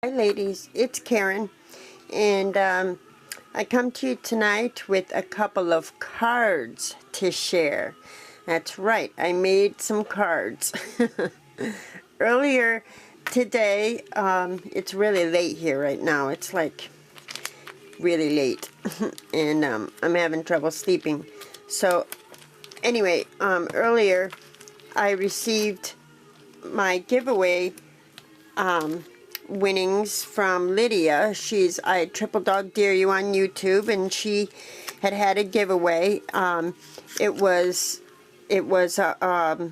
Hi ladies, it's Karen, and I come to you tonight with a couple of cards to share. That's right, I made some cards. Earlier today, it's really late here right now. It's like really late, and I'm having trouble sleeping. So anyway, earlier I received my giveaway winnings from Lydia. I Triple Dog Dare You on YouTube, and she had a giveaway. It was a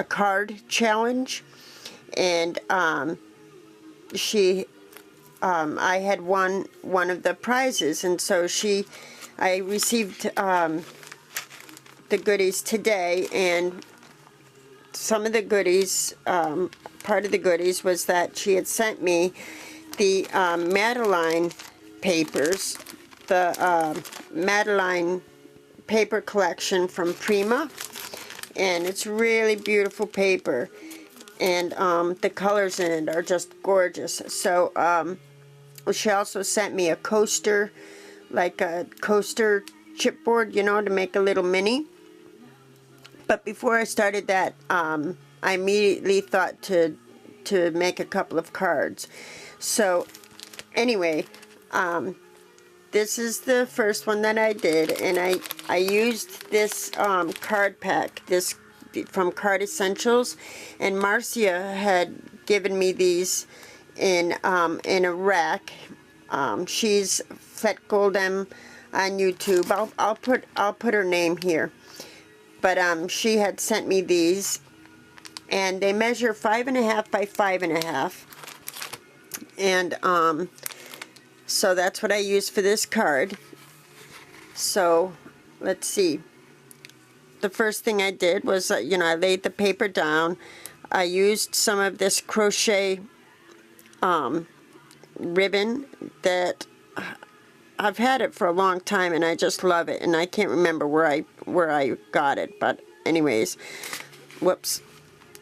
card challenge, and I had won one of the prizes, and so I received the goodies today, and some of the goodies, part of the goodies was that she had sent me the Madeline papers, the Madeline paper collection from Prima, and it's really beautiful paper, and the colors in it are just gorgeous. So she also sent me a coaster, like a coaster chipboard, you know, to make a little mini. But before I started that, I immediately thought to make a couple of cards. So anyway, this is the first one that I did, and I used this card pack, this from Card Essentials, and Marcia had given me these in a rack. She's Flet Goldem on YouTube. I'll put her name here. But she had sent me these, and they measure 5.5 by 5.5, and so that's what I used for this card. So let's see. The first thing I did was, I laid the paper down. I used some of this crochet ribbon that I've had it for a long time, and I just love it, and I can't remember where I got it, but anyways, whoops.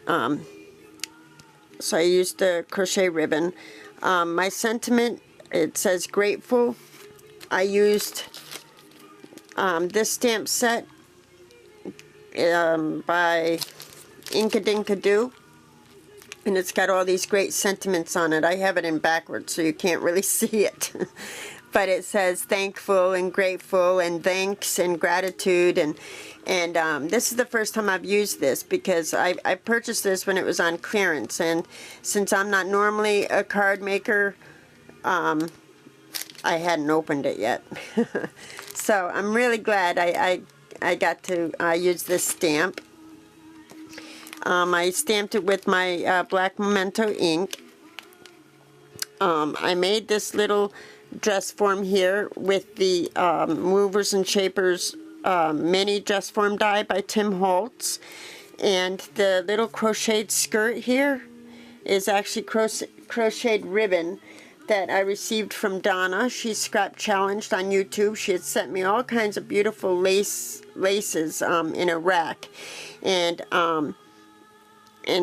So I used the crochet ribbon. My sentiment, it says grateful. I used this stamp set by Inkadinkado, and it's got all these great sentiments on it. I have it in backwards, so you can't really see it. But it says thankful and grateful and thanks and gratitude, and this is the first time I've used this, because I purchased this when it was on clearance, and since I'm not normally a card maker, I hadn't opened it yet. So I'm really glad I got to use this stamp. I stamped it with my black Memento ink. I made this little dress form here with the Movers and Shapers mini dress form die by Tim Holtz, and the little crocheted skirt here is actually crocheted ribbon that I received from Donna. She's Scrap Challenged on YouTube. She had sent me all kinds of beautiful laces in a rack, and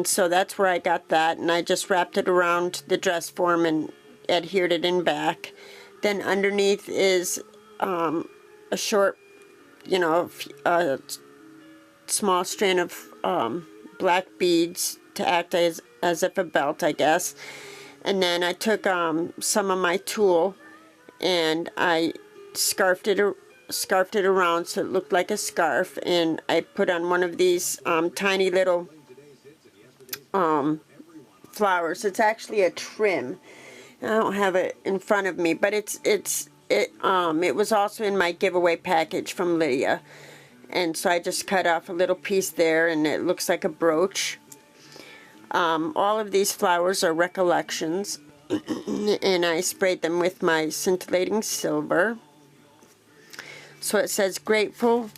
so that's where I got that, and I just wrapped it around the dress form and adhered it in back. Then underneath is a short, a small strand of black beads to act as if a belt, I guess. And then I took some of my tulle and I scarfed it around so it looked like a scarf, and I put on one of these tiny little flowers. It's actually a trim. I don't have it in front of me, but it was also in my giveaway package from Lydia, and so I just cut off a little piece there, and it looks like a brooch. All of these flowers are recollections, and I sprayed them with my scintillating silver. So it says grateful,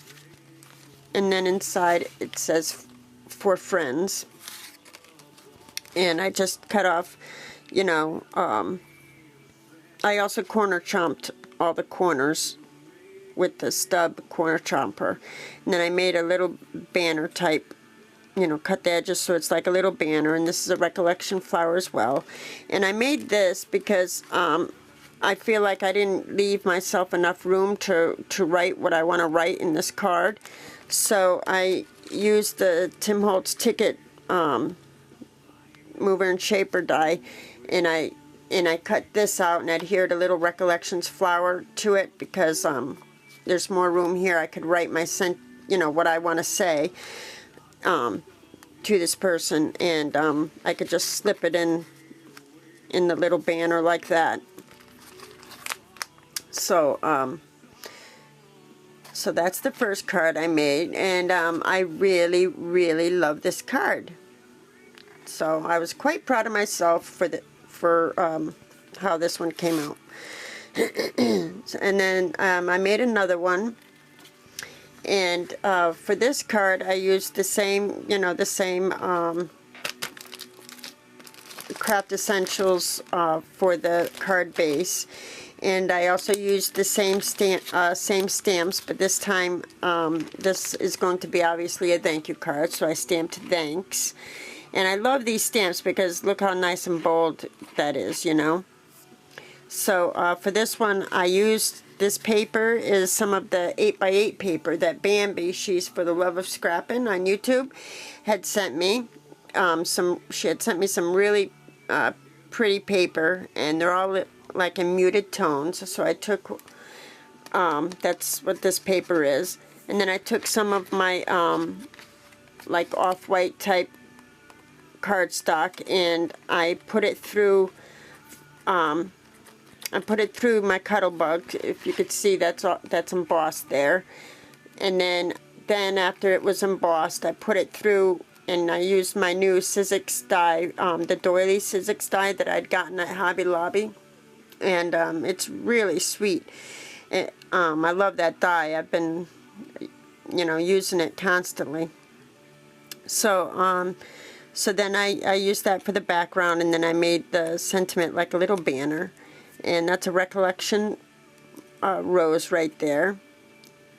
and then inside it says for friends, and I just cut off, I also corner chomped all the corners with the stub corner chomper, and then I made a little banner type you know, cut the edges so it's like a little banner, and this is a recollection flower as well. And I made this because I feel like I didn't leave myself enough room to write what I want to write in this card. So I used the Tim Holtz Ticket mover and shaper die, and I cut this out and adhered a little recollections flower to it because there's more room here. I could write my you know, what I want to say to this person, and I could just slip it in the little banner like that. So so that's the first card I made, and I really, really love this card. So I was quite proud of myself for how this one came out. And then I made another one, and for this card I used the same, you know, the same Craft Essentials for the card base. And I also used the same stamps, but this time this is going to be obviously a thank you card, so I stamped thanks. And I love these stamps because look how nice and bold that is, you know. So for this one, I used this paper is some of the 8x8 paper that Bambi, she's for the love of scrapping on YouTube, had sent me. She had sent me some really pretty paper, and they're all like in muted tones. So I took, that's what this paper is. And then I took some of my like off-white type cardstock, and I put it through my Cuttlebug. If you could see, that's embossed there. And then after it was embossed, I put it through, and I used my new Sizzix die, the doily Sizzix die that I'd gotten at Hobby Lobby, and it's really sweet. I love that die. I've been, you know, using it constantly. So so then I used that for the background, and then I made the sentiment like a little banner, and that's a recollection rose right there.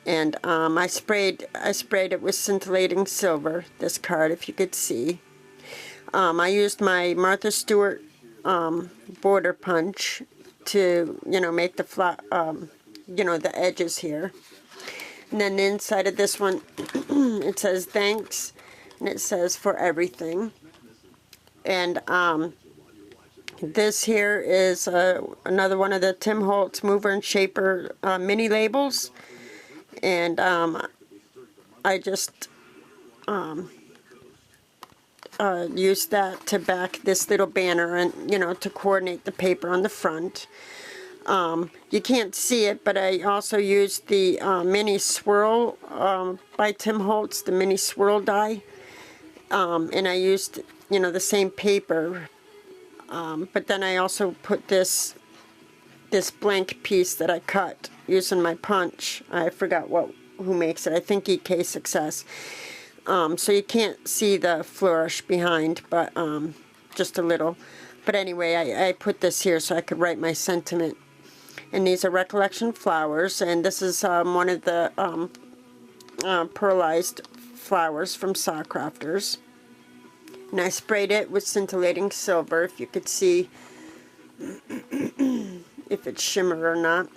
And I sprayed it with scintillating silver, this card, if you could see. I used my Martha Stewart border punch to, you know, make the you know, the edges here. And then the inside of this one, it says thanks, and it says for everything. And this here is another one of the Tim Holtz mover and shaper mini labels, and I just used that to back this little banner, and you know, to coordinate the paper on the front. You can't see it, but I also used the mini swirl by Tim Holtz, the mini swirl die, and I used, you know, the same paper, but then I also put this blank piece that I cut using my punch. I forgot who makes it. I think EK Success. So you can't see the flourish behind, but just a little. But anyway, I put this here so I could write my sentiment. And these are recollection flowers, and this is one of the pearlized flowers from Saw Crafters. And I sprayed it with scintillating silver, if you could see if it's shimmered or not.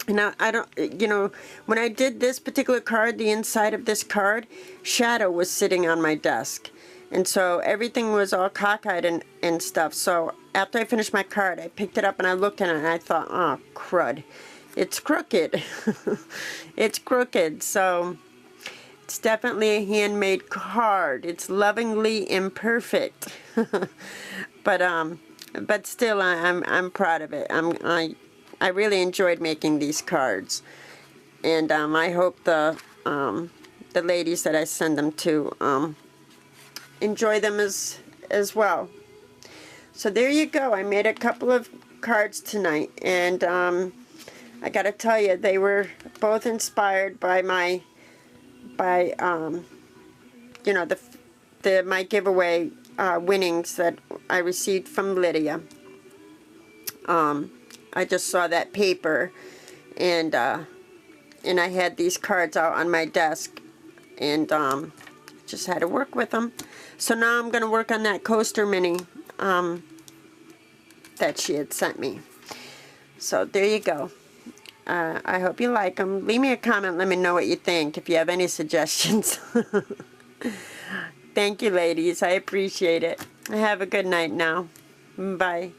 Now, I don't, you know, when I did this particular card, the inside of this card, shadow was sitting on my desk. And so everything was all cockeyed and stuff. So after I finished my card, I picked it up and I looked at it and I thought, oh, crud. It's crooked. It's crooked. So it's definitely a handmade card. It's lovingly imperfect. But still, I'm proud of it. I really enjoyed making these cards, and I hope the ladies that I send them to enjoy them as well. So there you go. I made a couple of cards tonight, and I got to tell you, they were both inspired by you know, my giveaway winnings that I received from Lydia. I just saw that paper, and I had these cards out on my desk, and just had to work with them. So now I'm going to work on that coaster mini that she had sent me. So there you go. I hope you like them. Leave me a comment. Let me know what you think if you have any suggestions. Thank you, ladies. I appreciate it. Have a good night now. Bye.